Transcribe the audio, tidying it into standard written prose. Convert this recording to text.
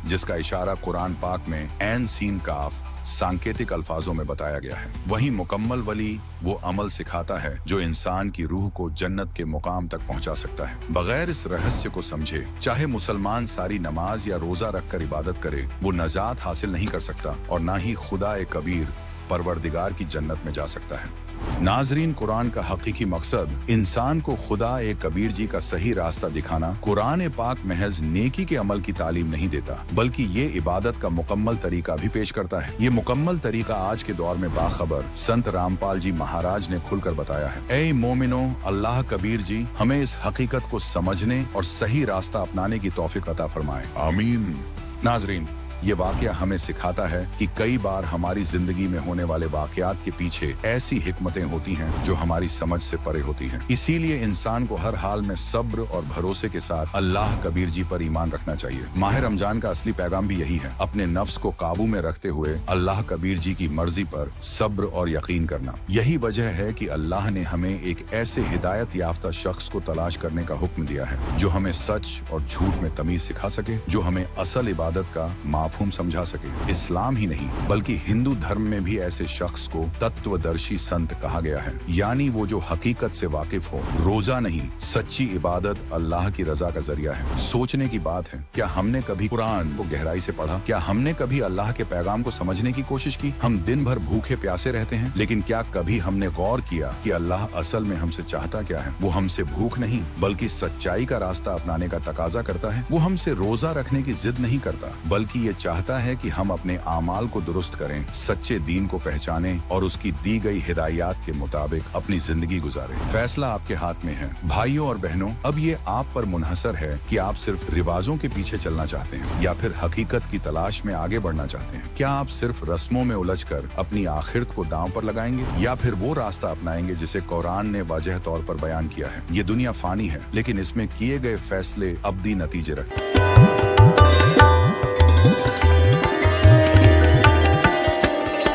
जिसका इशारा कुरान पाक में ऐन सीन काफ सांकेतिक अल्फाजों में बताया गया है। वहीं मुकम्मल वली वो अमल सिखाता है जो इंसान की रूह को जन्नत के मुकाम तक पहुंचा सकता है। बगैर इस रहस्य को समझे चाहे मुसलमान सारी नमाज या रोजा रखकर इबादत करे, वो नजात हासिल नहीं कर सकता और ना ही खुदा ए कबीर परवरदिगार की जन्नत में जा सकता है। नाजरीन, कुरान का हकीकी मकसद इंसान को खुदा ए कबीर जी का सही रास्ता दिखाना। कुरान पाक महज नेकी के अमल की तालीम नहीं देता, बल्कि ये इबादत का मुकम्मल तरीका भी पेश करता है। ये मुकम्मल तरीका आज के दौर में बाखबर संत रामपाल जी महाराज ने खुलकर बताया है। ऐ मोमिनो, अल्लाह कबीर जी हमें इस हकीकत को समझने और सही रास्ता अपनाने की तौफीक अता फरमाए, आमीन। नाजरीन, ये वाकया हमें सिखाता है कि कई बार हमारी जिंदगी में होने वाले वाकयात के पीछे ऐसी हिकमतें होती हैं जो हमारी समझ से परे होती हैं। इसीलिए इंसान को हर हाल में सब्र और भरोसे के साथ अल्लाह कबीर जी पर ईमान रखना चाहिए। माह रमजान का असली पैगाम भी यही है, अपने नफ्स को काबू में रखते हुए अल्लाह कबीर जी की मर्जी पर सब्र और यकीन करना। यही वजह है कि अल्लाह ने हमें एक ऐसे हिदायत याफ्ता शख्स को तलाश करने का हुक्म दिया है जो हमें सच और झूठ में तमीज सिखा सके, जो हमें असल इबादत का माफहूम समझा सके। इस्लाम ही नहीं बल्कि हिंदू धर्म में भी ऐसे शख्स को तत्वदर्शी संत कहा गया है, यानी वो जो हकीकत से वाकिफ हो। रोजा नहीं, सच्ची इबादत अल्लाह की रजा का जरिया है। सोचने की बात है, क्या हमने कभी कुरान को गहराई से पढ़ा? क्या हमने कभी अल्लाह के पैगाम को समझने की कोशिश की? हम दिन भर भूखे प्यासे रहते हैं, लेकिन क्या कभी हमने गौर किया कि अल्लाह असल में हमसे चाहता क्या है? वो हमसे भूख नहीं बल्कि सच्चाई का रास्ता अपनाने का तकाजा करता है। वो हमसे रोजा रखने की जिद नहीं करता, बल्कि ये चाहता है कि हम अपने आमाल को दुरुस्त करें, सच्चे दीन को पहचानें और उसकी दी गई हिदायत के मुताबिक अपनी जिंदगी गुजारें। फैसला आपके हाथ में है। भाइयों और बहनों, अब ये आप पर मुनहसर है कि आप सिर्फ रिवाजों के पीछे चलना चाहते हैं या फिर हकीकत की तलाश में आगे बढ़ना चाहते हैं। क्या आप सिर्फ रस्मों में उलझकर अपनी आखिरत को दांव पर लगाएंगे या फिर वो रास्ता अपनाएंगे जिसे कुरान ने वाज़ेह तौर पर बयान किया है? ये दुनिया फानी है, लेकिन इसमें किए गए फैसले अबदी नतीजे रखते हैं।